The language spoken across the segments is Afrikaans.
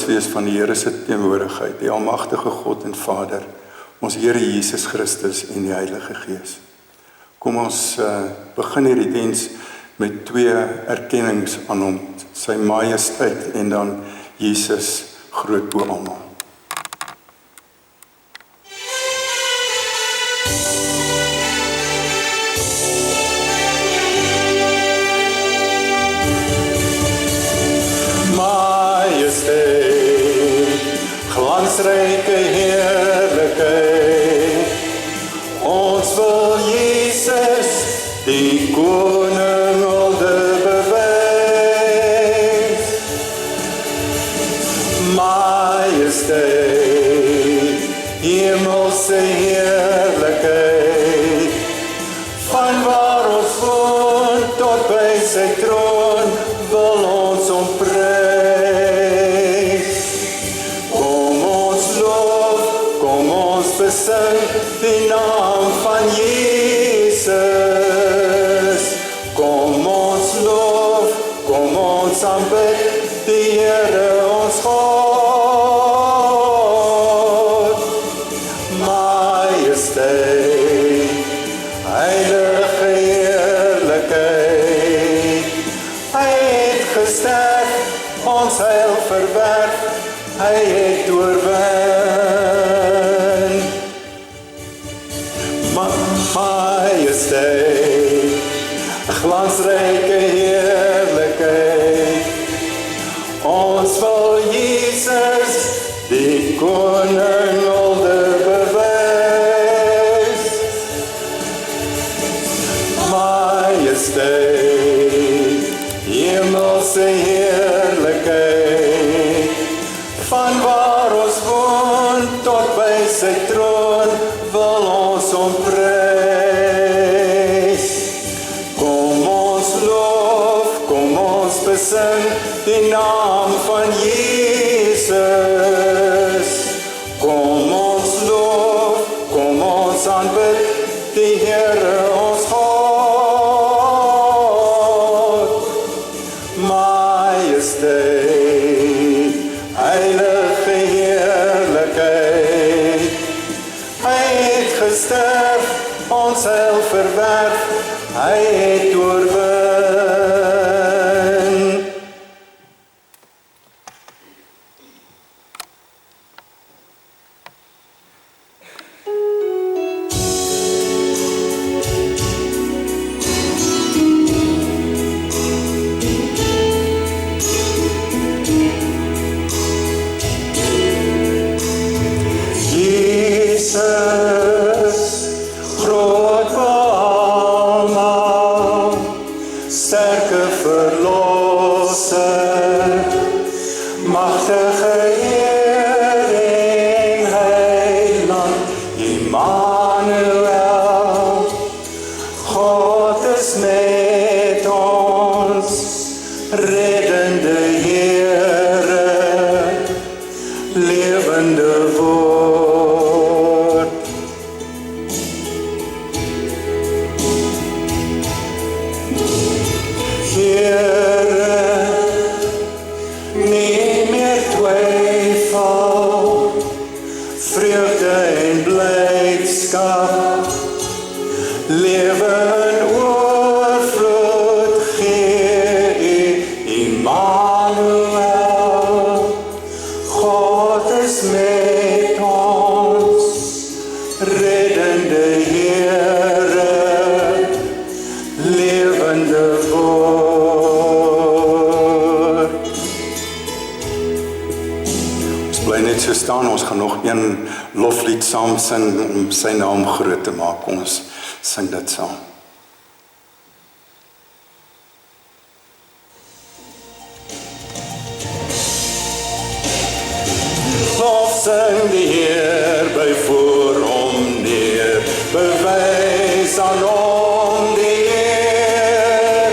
wees van die Here se teenwoordigheid, die almagtige God en Vader, ons Here Jesus Christus en die Heilige Gees. Kom ons begin hierdie diens met 2 erkennings aan hom, sy majesteit en dan Jesus groot bo almal. Glansryke heerlikheid, ons wil Jesus, die koning hulde bewys. Majesteit, hemelse heerlikheid, van waar ons woon tot by sy troon, wil ons hom prys. Besing die naam van Jesus. Kom ons loof, kom ons aanbid die Here ons God. Majesteit, heilige heerlikheid, hy het gesterf, ons heil verwerf, hy het oorwin. Majesteit, glansryke heerlikheid, ons wil Jesus, die koning hulde bewys. Majesteit, hemelse heerlikheid, van waar ons woon tot by sy troon, wil ons hom prys. Besing die naam van Jesus. Kom ons loof, kom ons aanbid die Here ons God. Majesteit, heilige heerlikheid, hy het gesterf, ons heil verwerf, hy het oorwin. Ons gaan nog een loflied saam sing om sy naam groot te maak. Ons sing dit saam. Lof sing die Heer by voor hom neer, bewys aan hom die eer,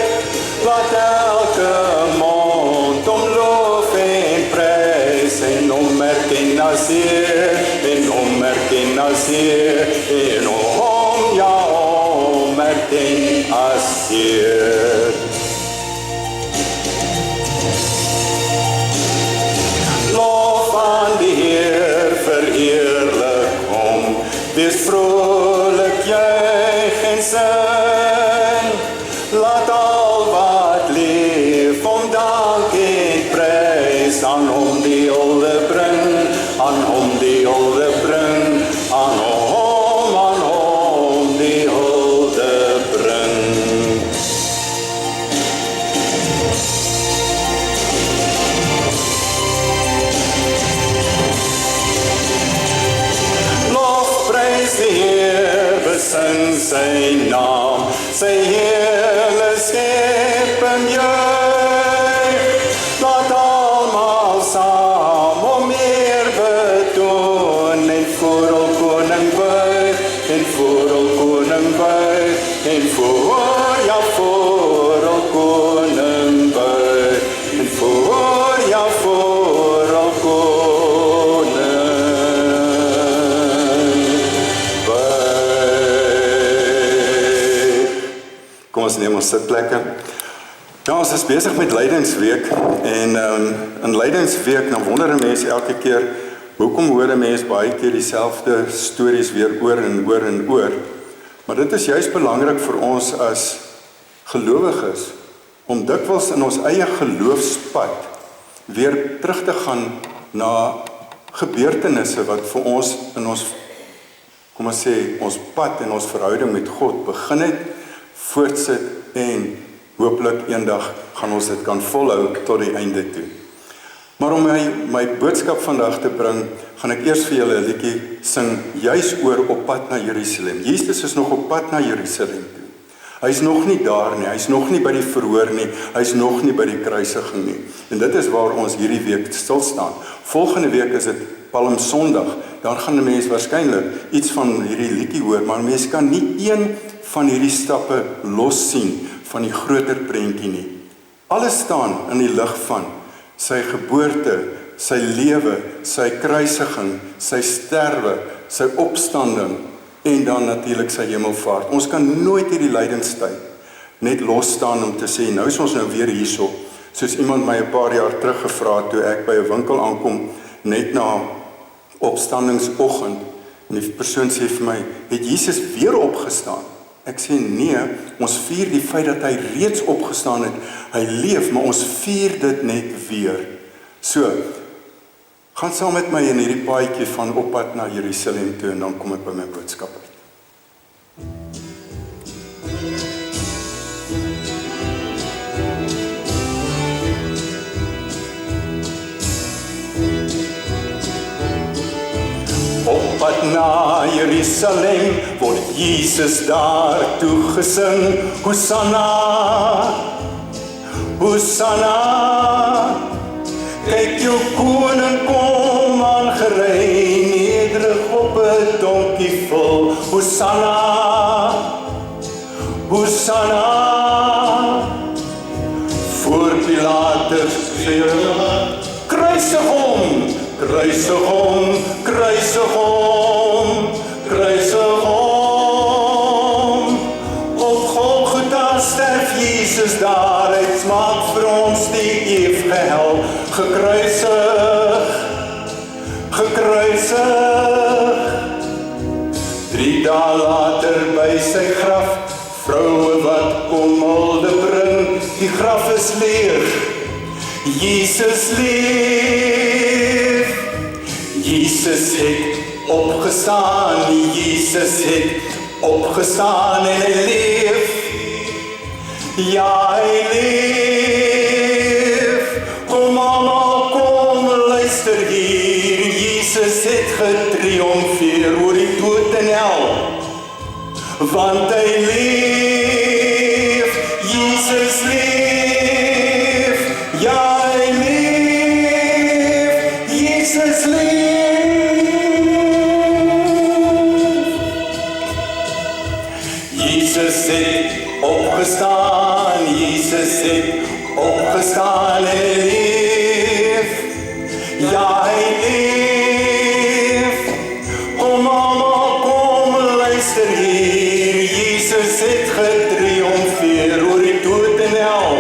laat elke mond hom loof en prys en hom erken as Heer, en hom erken as Heer, en hom ja hom erken as Heer. Lord hom die hulde bring, aan hom die hulde bring, aan hom die hulde bring. Lofprys die Heer, besing sy naam, sy hele skepping juig. Laat almal saam hom eer betoon, en voor al koning buig, en voor al koning buig, en voor, ja voor al koning buig, en voor, ja voor al koning buig. Kom ons neem ons sitplekke. Ja, ons is besig met Lydingsweek en in Lydingsweek dan wonder 'n mens elke keer hoekom hoor 'n mens baie keer dieselfde stories weer oor en oor en oor. Maar dit is juist belangrik vir ons as gelowiges om dikwels in ons eie geloofspad weer terug te gaan na gebeurtenisse wat vir ons in ons, kom ons sê, ons pad en ons verhouding met God begin het, voortsit en hooplik eendag gaan ons dit kan volhou tot die einde toe. Maar om my boodskap vandag te bring, gaan ek eers vir julle 'n liedjie sing, juis oor op pad na Jerusalem. Jesus is nog op pad na Jerusalem toe. Hy's nog nie daar nie, hy's nog nie by die verhoor nie, hy's nog nie by die kruisiging nie. En dit is waar ons hierdie week stil staan. Volgende week is dit Palm Sondag. Daar gaan 'n mens waarskynlik iets van hierdie liedjie hoor, maar mens kan nie een van hierdie stappe los sien van die groter prentjie nie. Alles staan in die lig van sy geboorte, sy lewe, sy kruisiging, sy sterwe, sy opstanding en dan natuurlik sy hemelvaart. Ons kan nooit hierdie lydingstyd net los staan om te sê, nou is ons nou weer hierso. Soos iemand my 'n paar jaar terug gevra het toe ek by 'n winkel aankom net na opstandingsoggend en die persoon sê vir my, het Jesus weer opgestaan? Ek sê nee, ons vier die feit dat hy reeds opgestaan het. Hy leef, maar ons vier dit net weer. So, gaan saam met my in hierdie paadjie van op pad na Jerusalem toe en dan kom ek by my boodskap uit. Op pad na Jerusalem word Jesus daar toe gesing. Hosanna, Hosanna, kyk jou koning kom aangery, nederig op 'n donkie vol. Hosanna, Hosanna, voor Pilatus sê hulle, kruisig hom, kruisig hom, kruisig hom, kruisig hom. Op Golgotha sterf Jesus daar, hy smaak vir ons die ewige hel. Gekruisig, gekruisig. 3 dae later by sy graf, vroue wat kom hulde bring, die graf is leeg, Jesus leef. Jesus het opgestaan, Jesus het opgestaan en hy leef. Ja, hy leef. Kom almal, kom luister hier, Jesus het getriomfeer oor die dood en hel, want hy leef, Jesus leef, ja hy leef, Jesus leef. Jesus het opgestaan, Jesus het opgestaan en hy leef, ja hy leef. Kom almal, kom luister hier, Jesus het getriomfeer oor die dood en hel,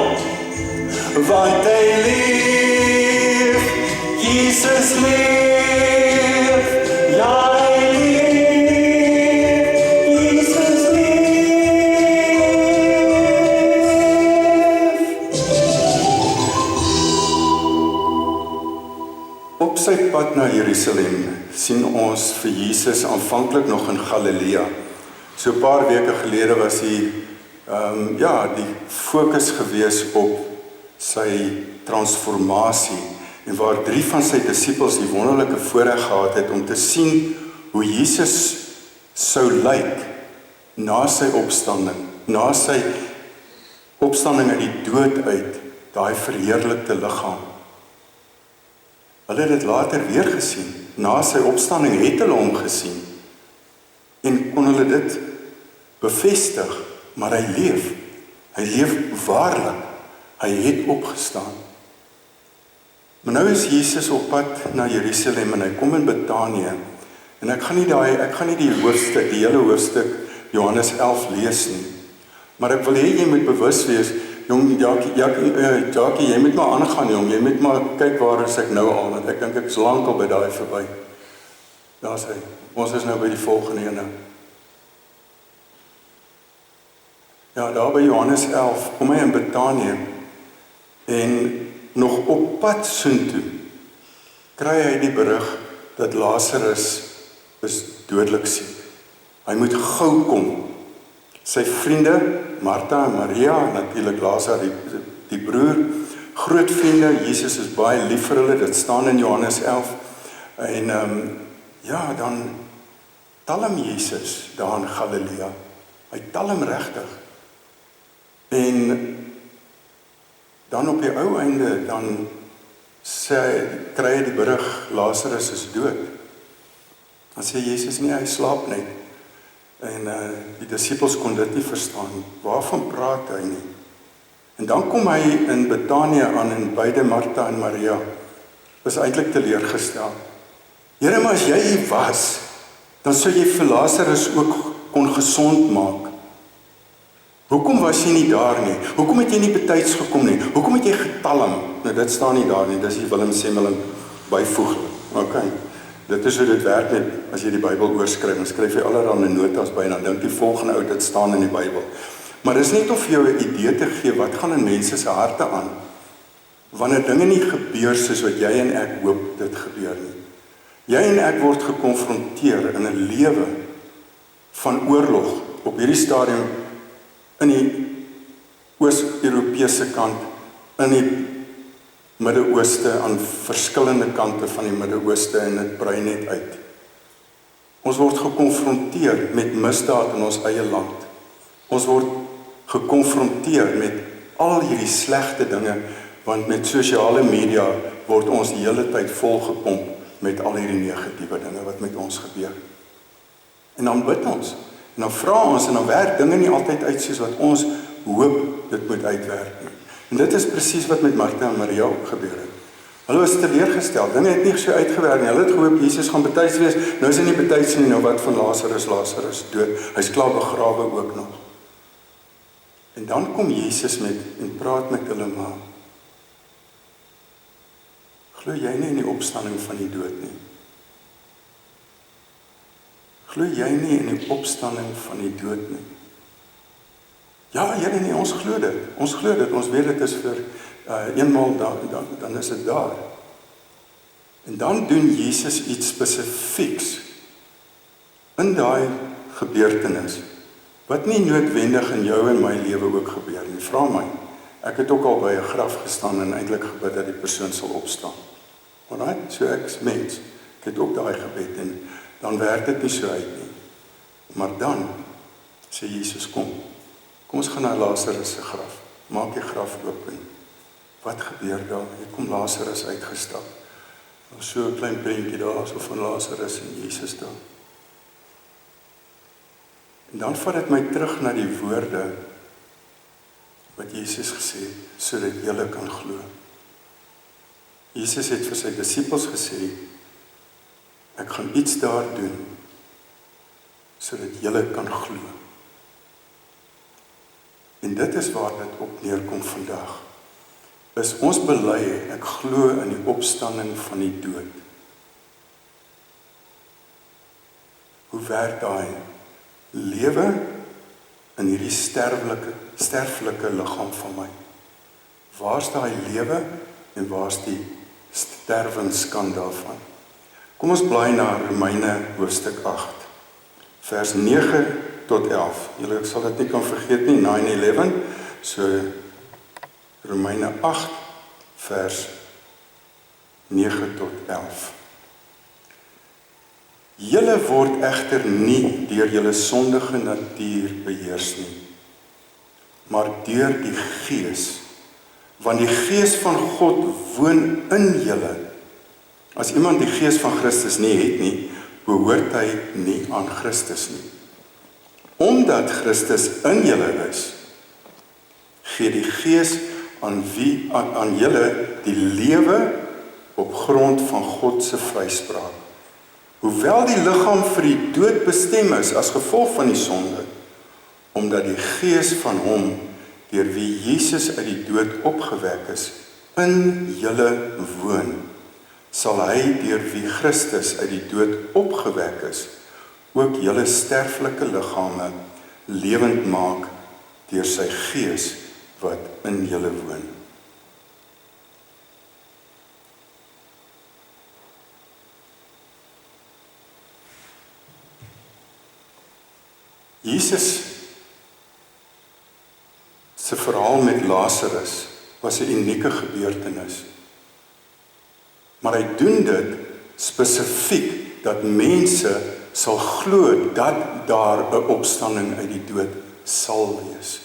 want hy leef, Jesus leef, ja hy leef, Jesus leef. Op sy pad na Jerusalem sien ons vir Jesus aanvanklik nog in Galilea. So 'n paar weke gelede was hy die fokus gewees op sy transformasie en waar 3 van sy disippels die wonderlike voorreg gehad het om te sien hoe Jesus sou lyk na sy opstanding, na sy opstanding uit die dood uit, daai verheerlikte liggaam. Hulle het dit later weer gesien. Na sy opstanding het hulle hom gesien. En kon hulle dit bevestig, maar hy leef. Hy leef waarlik. Hy het opgestaan. Maar nou is Jesus op pad na Jerusalem en hy kom in Betanië. En ek gaan nie die hoofstuk, die hele hoofstuk Johannes 11 lees nie. Maar ek wil hê jy moet bewus wees, jong Jackie, jy moet maar aangaan jong, jy moet maar kyk waar is ek nou al, want ek dink ek is lank al by daai verby. Daar's hy. Ons is nou by die volgende ene. Ja, daar by Johannes 11 kom hy in Betanië en nog op pad soontoe kry hy die berig dat Lazarus is dodelik siek. Hy moet gou kom. Sy vriende, Martha en Maria, natuurlik Lazarus, die broer, groot vriende, Jesus is baie lief vir hulle, dit staan in Johannes 11. En dan talm Jesus daar in Galilea. Hy talm regtig. En dan op die ou einde, dan kry hy die berig, Lazarus is dood. Dan sê Jesus nie, hy slaap net. En die disippels kon dit nie verstaan. Waarvan praat hy nie? En dan kom hy in Betanië aan en beide Martha en Maria is eintlik teleurgestel. Here, maar as jy hier was, dan sou jy vir Lazarus ook kon gesond maak. Hoekom was jy nie daar nie? Hoekom het jy nie betyds gekom nie? Hoekom het jy getalm? Nou dit staan nie daar nie, dis die Willem Semmeling byvoeg. Okay. Dit is hoe dit werk net as jy die Bybel oorskryf, dan skryf jy allerlei notas by en dan dink die volgende ou dit staan in die Bybel. Maar dis net om vir jou 'n idee te gee wat gaan in mense se harte aan wanneer dinge nie gebeur soos wat jy en ek hoop dit gebeur nie. Jy en ek word gekonfronteer in 'n lewe van oorlog op hierdie stadium in die Oos-Europese kant, in die Midde-Ooste, aan verskillende kante van die Midde-Ooste en dit brei net uit. Ons word gekonfronteer met misdaad in ons eie land. Ons word gekonfronteer met al hierdie slegte dinge, want met sosiale media word ons die hele tyd volgepomp met al hierdie negatiewe dinge wat met ons gebeur. En dan bid ons, en dan vra ons, en dan werk dinge nie altyd uit soos wat ons hoop dit moet uitwerk nie. En dit is presies wat met Martha en Maria ook gebeur het. Hulle was teleurgestel, dinge het nie so uitgewerk nie. Hulle het gehoop Jesus gaan betyds wees. Nou is hy nie betyds nie, nou wat van Lazarus dood. Hy's klaar begrawe ook nog. En dan kom Jesus en praat met hulle, maar glo jy nie in die opstanding van die dood nie? Glo jy nie in die opstanding van die dood nie? Ja, Here, nee, ons glo dit. Ons glo dit. Ons weet dit is vir eenmaal dan is dit daar. En dan doen Jesus iets spesifieks in daai gebeurtenis wat nie noodwendig in jou en my lewe ook gebeur nie. Vra my. Ek het ook al by 'n graf gestaan en eintlik gebid dat die persoon sal opstaan. Alright, so ek is mens. Ek het ook daai gebed en dan werk dit nie so uit nie. Maar dan sê Jesus, kom ons gaan na Lazarus se graf. Maak die graf oop en wat gebeur daar? Hier kom Lazarus uitgestap. Daar's so 'n klein prentjie daar so van Lazarus en Jesus daar. En dan vat dit my terug na die woorde wat Jesus gesê het, sodat julle kan glo. Jesus het vir sy disippels gesê, ek gaan iets daar doen, sodat julle kan glo. En dit is waar dit op neerkom vandag. Is ons bely, ek glo in die opstanding van die dood. Hoe werk daai? Lewe in hierdie sterflike liggaam van my. Waar's daai lewe en waar's die sterwens kan daarvan. Kom ons blaai na Romeine hoofstuk 8, vers 9 tot 11. Julle sal dit nie kan vergeet nie, 9/11, so Romeine 8, vers 9 tot 11. Julle word egter nie deur julle sondige natuur beheers nie, maar deur die Gees, want die Gees van God woon in julle. As iemand die Gees van Christus nie het nie, behoort hy nie aan Christus nie. Omdat Christus in julle is, gee die Gees aan julle die lewe op grond van God se vryspraak. Hoewel die liggaam vir die dood bestem is as gevolg van die sonde, omdat die Gees van hom, deur wie Jesus uit die dood opgewek is, in julle woon, sal hy deur wie Christus uit die dood opgewek is, ook julle sterflike liggame lewend maak deur sy Gees wat in julle woon. Jesus se verhaal met Lazarus was 'n unieke gebeurtenis. Maar hy doen dit spesifiek dat mense sal glo dat daar 'n opstanding uit die dood sal wees.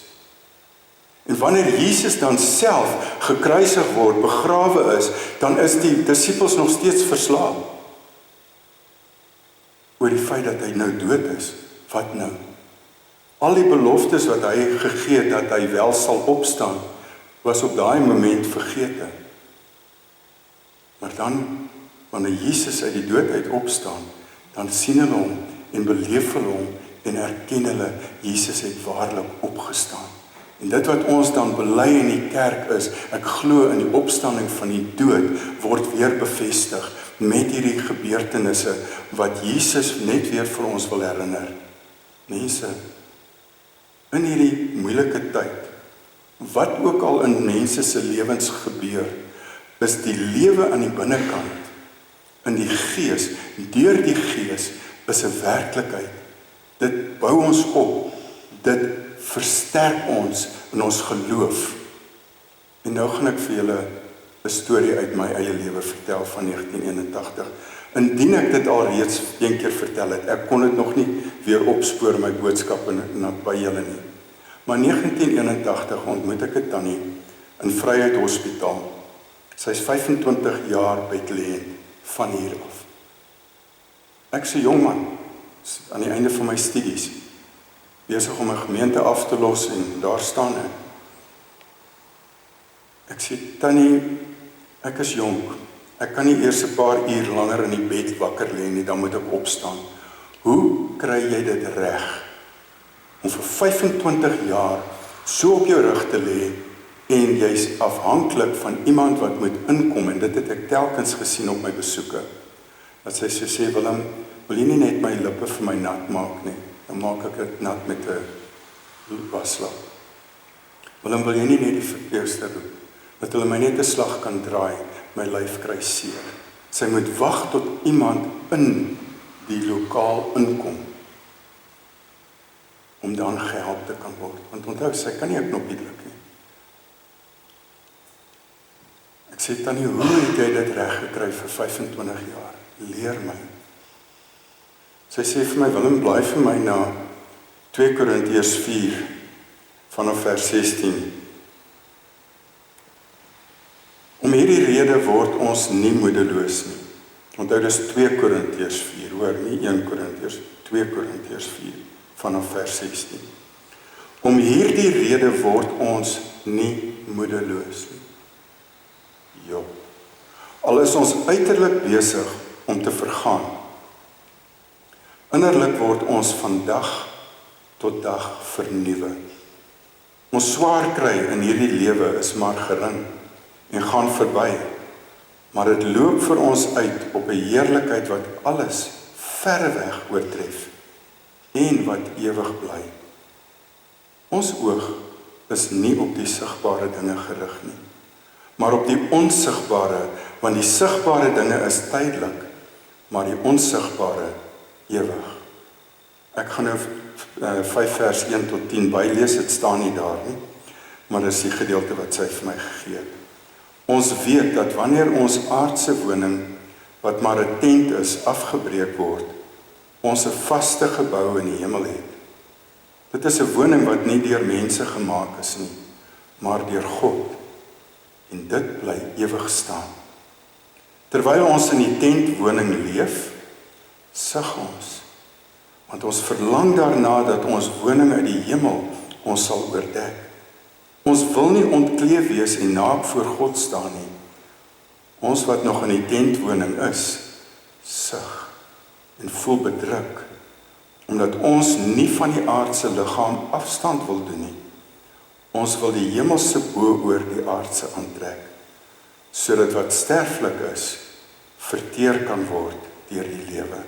En wanneer Jesus dan self gekruisig word, begrawe is, dan is die disippels nog steeds verslae oor die feit dat hy nou dood is. Wat nou? Al die beloftes wat hy gegee het dat hy wel sal opstaan, was op daai moment vergete. Maar dan, wanneer Jesus uit die dood uit opstaan, dan sien hulle hom en beleef hulle hom en erken hulle, Jesus het waarlik opgestaan. En dit wat ons dan bely in die kerk is, ek glo in die opstanding van die dood, word weer bevestig met hierdie gebeurtenisse, wat Jesus net weer vir ons wil herinner. Mense, in hierdie moeilike tyd, wat ook al in mense se lewens gebeur, is die lewe aan die binnekant, in die Gees, deur die Gees, is 'n werklikheid. Dit bou ons op, dit versterk ons in ons geloof. En nou gaan ek vir julle 'n storie uit my eie lewe vertel van 1981. Indien ek dit al reeds een keer vertel het, ek kon dit nog nie weer opspoor my boodskappe by julle nie. Maar 1981 ontmoet ek 'n tannie in Vryheid Hospitaal. Sy is 25 jaar bedlêend van hier af. Ek is 'n jong man, aan die einde van my studies, besig om 'n gemeente af te los en daar staan ek. Ek sê, tannie, ek is jonk. Ek kan nie eers 'n paar uur langer in die bed wakker lê nie, dan moet ek opstaan. Hoe kry jy dit reg om vir 25 jaar so op jou rug te lê en jy's afhanklik van iemand wat moet inkom, en dit het ek telkens gesien op my besoeke. Dat sy sê, Willem, wil jy nie net my lippe vir my nat maak nie? Dan maak ek dit nat met 'n waslap. Willem, wil jy nie net die verpleegster doen? Dat hulle my net 'n slag kan draai, my lyf kry seer. Sy moet wag tot iemand in die lokaal inkom, om dan gehelp te kan word. Want onthou, sy kan nie 'n knoppie druk nie. Ek sê, tannie, hoe het jy dit reg gekry vir 25 jaar? Leer my. Sy sê vir my, Willem, blaai vir my na 2 Korintiërs 4, vanaf vers 16. Om hierdie rede word ons nie moedeloos nie. Onthou, dis 2 Korintiërs 4, hoor, nie 1 Korintiërs, 2 Korintiërs 4, vanaf vers 16. Om hierdie rede word ons nie moedeloos nie. Jo. Al is ons uiterlik besig om te vergaan, innerlik word ons van dag tot dag vernuwe. Ons swaar kry in hierdie lewe is maar gering en gaan verby, maar dit loop vir ons uit op 'n heerlikheid wat alles verreweg oortref en wat ewig bly. Ons oog is nie op die sigbare dinge gerig nie, maar op die onsigbare want die sigbare dinge is tydelik, maar die onsigbare ewig. Ek gaan nou 5 vers 1 tot 10 bylees, dit staan nie daar nie, maar dit is die gedeelte wat sy vir my gegee het. Ons weet dat wanneer ons aardse woning, wat maar 'n tent is, afgebreek word, ons 'n vaste gebou in die hemel het. Dit is 'n woning wat nie deur mense gemaak is nie, maar deur God, en dit bly ewig staan. Terwyl ons in die tentwoning leef, sug ons, want ons verlang daarna dat ons woning uit die hemel ons sal oordek. Ons wil nie ontkleed wees en naak voor God staan nie. Ons wat nog in die tentwoning is, sug en voel bedruk, omdat ons nie van die aardse liggaam afstand wil doen nie. Ons wil die hemelse bo oor die aardse aantrek, sodat wat sterflik is, verteer kan word deur die lewe.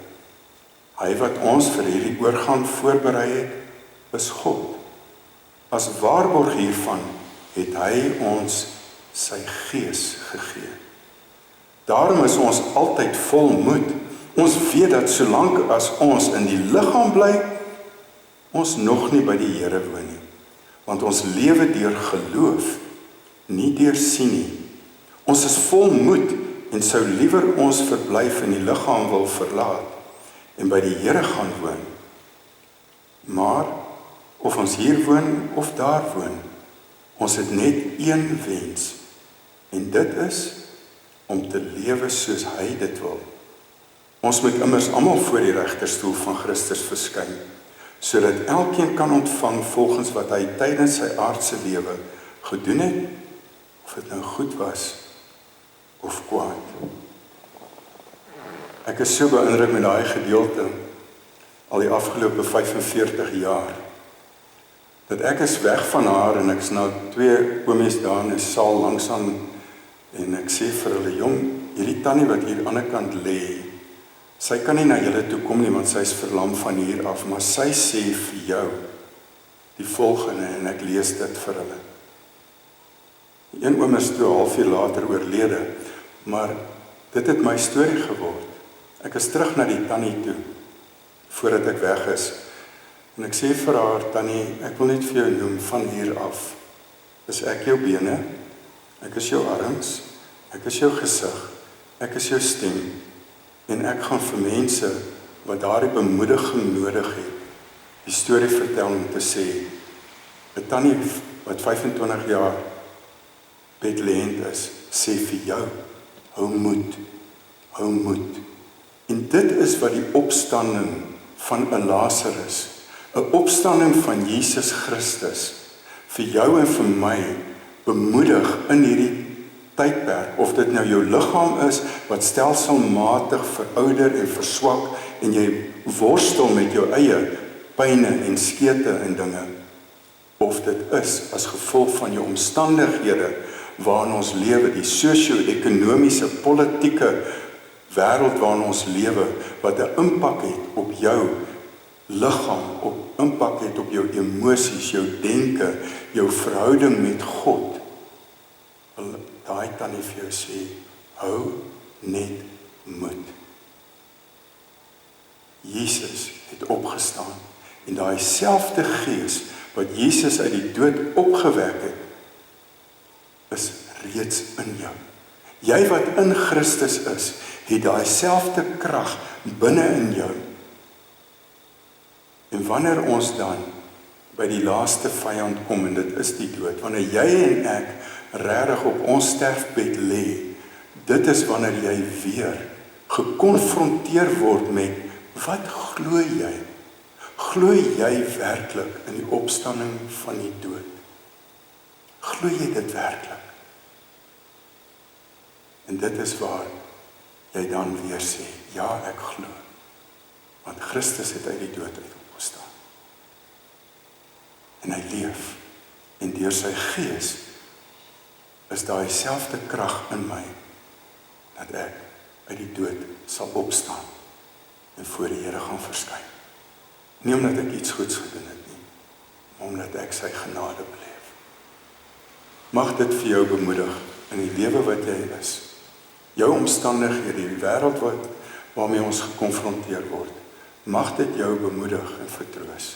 Hy wat ons vir hierdie oorgang voorberei het, is God. As waarborg hiervan het hy ons sy gees gegee. Daarom is ons altyd vol moed. Ons weet dat solank as ons in die liggaam bly, ons nog nie by die Here woon nie. Want ons lewe deur geloof, nie deur sien nie. Ons is vol moed en sou liewer ons verblyf in die liggaam wil verlaat en by die Here gaan woon. Maar of ons hier woon of daar woon, ons het net een wens, en dit is om te lewe soos hy dit wil. Ons moet immers almal voor die regterstoel van Christus verskyn, sodat elkeen kan ontvang volgens wat hy tydens sy aardse lewe gedoen het, of dit nou goed was of kwaad. Ek is so beïndruk met daai gedeelte al die afgelope 45 jaar, dat ek is weg van haar en ek is nou 2 oomies daar in die saal langsaan en ek sê vir hulle, jong, hierdie tannie wat hier aan die ander kant lê, sy kan nie na julle toe kom nie, want sy is verlam van hier af, maar sy sê vir jou die volgende, en ek lees dit vir hulle. Die een oom is 2,5 uur later oorlede, maar dit het my storie geword. Ek is terug na die tannie toe, voordat ek weg is, en ek sê vir haar, tannie, ek wil net vir jou noem, van hier af, is ek jou bene, ek is jou arms, ek is jou gesig, ek is jou stem, en ek gaan vir mense wat daardie bemoediging nodig het, die storie vertel om te sê, 'n tannie wat 25 jaar bedlend is, sê vir jou, hou moed, hou moed. En dit is wat die opstanding van 'n Lazarus, 'n opstanding van Jesus Christus, vir jou en vir my bemoedig in hierdie tydperk, of dit nou jou liggaam is, wat stelselmatig verouder en verswak, en jy worstel met jou eie pyne en skete en dinge, of dit is as gevolg van jou omstandighede, waarin ons lewe, die sosio-ekonomiese, politieke wêreld waarin ons lewe, wat 'n impak het op jou liggaam, op impak het op jou emosies, jou denke, jou verhouding met God, wil daai tannie vir jou sê, hou net moed. Jesus het opgestaan, en daai selfde gees, wat Jesus uit die dood opgewek het, is reeds in jou. Jy wat in Christus is, het daai selfde krag binne in jou. En wanneer ons dan by die laaste vyand kom, en dit is die dood, wanneer jy en ek regtig op ons sterfbed lê, dit is wanneer jy weer gekonfronteer word met, wat glo jy? Glo jy werklik in die opstanding van die dood? Glo jy dit werklik? En dit is waar jy dan weer sê, ja, ek glo, want Christus het uit die dood uit opgestaan. En hy leef, en deur sy gees is daai selfde krag in my, dat ek uit die dood sal opstaan, en voor die Here gaan verskyn. Nie omdat ek iets goeds gedoen het nie, maar omdat ek sy genade beleef. Mag dit vir jou bemoedig in die lewe wat jy is, jou omstandighede, die wêreld waarmee ons gekonfronteer word, mag dit jou bemoedig en vertroos.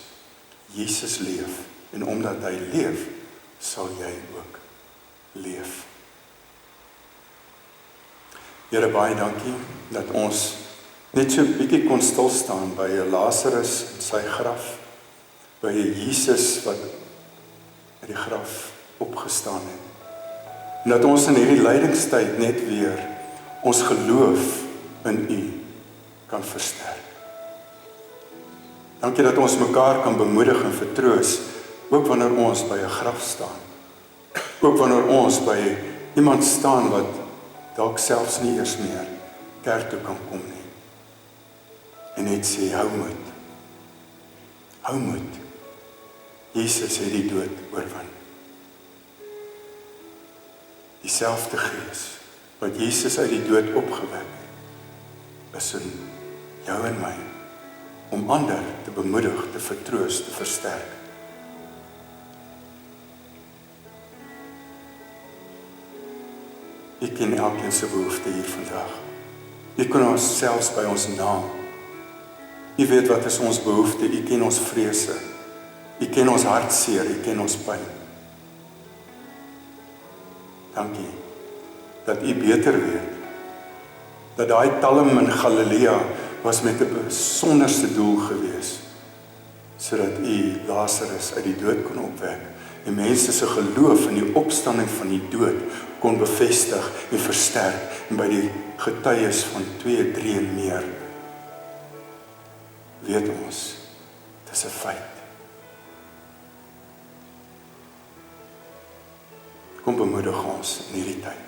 Jesus leef, en omdat hy leef, sal jy ook leef. Here, baie dankie dat ons net so 'n bietjie kon stil staan by 'n Lazarus en sy graf, by 'n Jesus wat uit die graf opgestaan het. En dat ons in hierdie lydingstyd net weer ons geloof in U kan versterk. Dankie dat ons mekaar kan bemoedig en vertroos, ook wanneer ons by 'n graf staan. Ook wanneer ons by iemand staan wat dalk selfs nie eers meer kerk toe kan kom nie. En net sê, hou moed. Hou moed. Jesus het die dood oorwin. Dieselfde Gees wat Jesus uit die dood opgewek het, is in jou en my, om ander te bemoedig, te vertroos, te versterk. U ken elkeen se behoefte hier vandag. U ken ons selfs by ons naam. U weet wat is ons behoefte, U ken ons vrese. U ken ons hartseer, U ken ons pyn. Dankie dat U beter weet. Dat daai talm in Galilea was met 'n besonderste doel gewees, sodat U Lazarus uit die dood kon opwek en mense se geloof in die opstanding van die dood kon bevestig en versterk en by die getuies van 2, 3 en meer weet ons, dit is 'n feit. Kom bemoedig ons in hierdie tyd.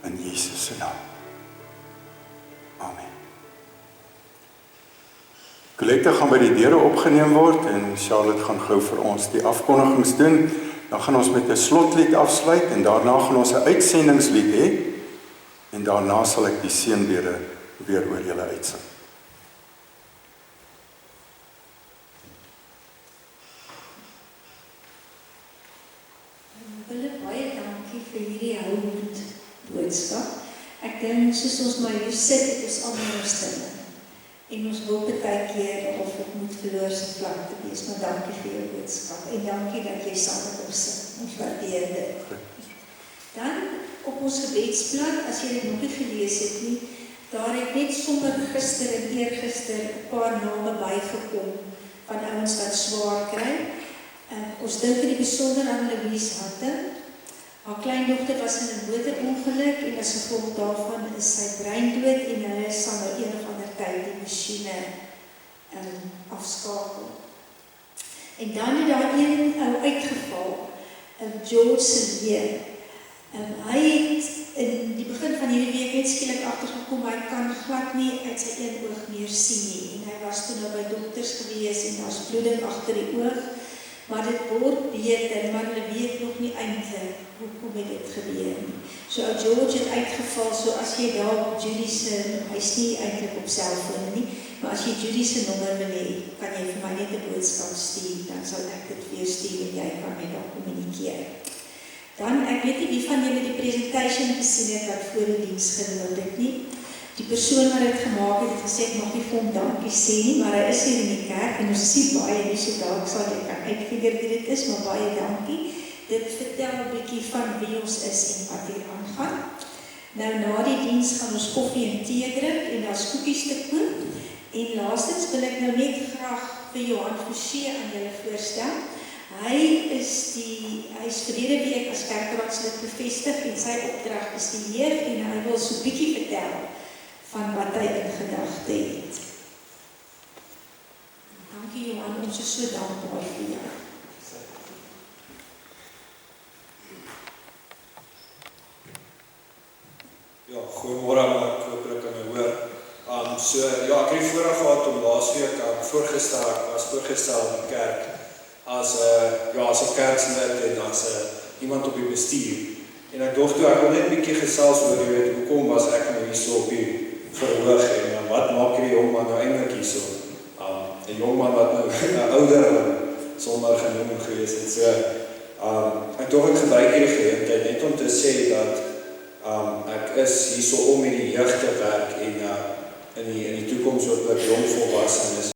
In Jesus se naam. Amen. Kollekte gaan by die deure opgeneem word en Charlotte gaan gou vir ons die afkondigings doen. Dan gaan ons met 'n slotlied afsluit en daarna gaan ons 'n uitsendingslied hê en daarna sal ek die seënbede weer oor julle uitsing. Baie dankie vir hierdie houmoed boodskap. Ek dink soos ons maar hier sit, het ons almal ons dinge. En ons wil baie keer of ek moet verloor se vlak te wees, maar dankie vir jou boodskap. En dankie dat jy saam met ons sit. Ons waardeer dit. Dan op ons gebedsblad, as jy dit nog nie gelees het nie, daar het net sommer gister en eergister 'n paar name bygekom van ouens wat swaar kry. Ons dink in die besonder aan Louise Hatting. Haar kleindogter was in 'n motorongeluk en as gevolg daarvan is sy brein dood en hulle sal nou een of ander tyd die masjiene afskakel. En dan het daar een ou uitgeval, George Sillier. Hy het in die begin van hierdie week net skielik agtergekom, hy kan glad nie uit sy een oog meer sien nie. En hy was toe nou by dokters gewees en daar's bloeding agter die oog. Maar dit word beter, maar hulle weet nog nie eintlik hoekom het dit gebeur nie. So George het uitgeval, so as jy daar Judy se, hy's nie eintlik op selfoon nie, maar as jy Judy se nommer wil hê, kan jy vir my net 'n boodskap stuur, dan sal ek dit vir jou stuur en jy kan met hom kommunikeer. Dan, ek weet nie wie van julle die presentation gesien het wat voor die diens geloop het nie. Die persoon wat dit gemaak het, het gesê, ek mag nie vir hom dankie sê nie, maar hy is hier in die kerk en ons sien baie nie, so dalk sal jy kan uitfigure wie dit is, maar baie dankie. Dit vertel 'n bietjie van wie ons is en wat hier aangaan. Nou, na die diens gaan ons koffie en tee drink en daar's koekies te koop. En laastens wil ek nou net graag vir Johan Forsie aan julle voorstel. Hy is verlede week as kerkraadslid bevestig en sy opdrag is die jeug en hy wil so 'n bietjie vertel van wat hy in gedagte het. Dankie Johan, ons is so dankbaar vir jou. Ja, goeiemôre, ek hoop julle kan my hoor. Ek het voorreg gehad om laasweek voorgestel in die kerk as 'n kerkslid en as iemand op die bestuur. En ek dink toe ek wil net 'n bietjie gesels oor hoekom was ek nou hier so op die verhoog en wat maak hierdie jong man nou eintlik hier so? 'n jong man wat nou 'n ouder sonder genoem gewees het. So ek dink ek gebruik hierdie geleentheid net om te sê dat Ek is hierso om met die jeug te werk en in die toekoms ook met jong volwassenes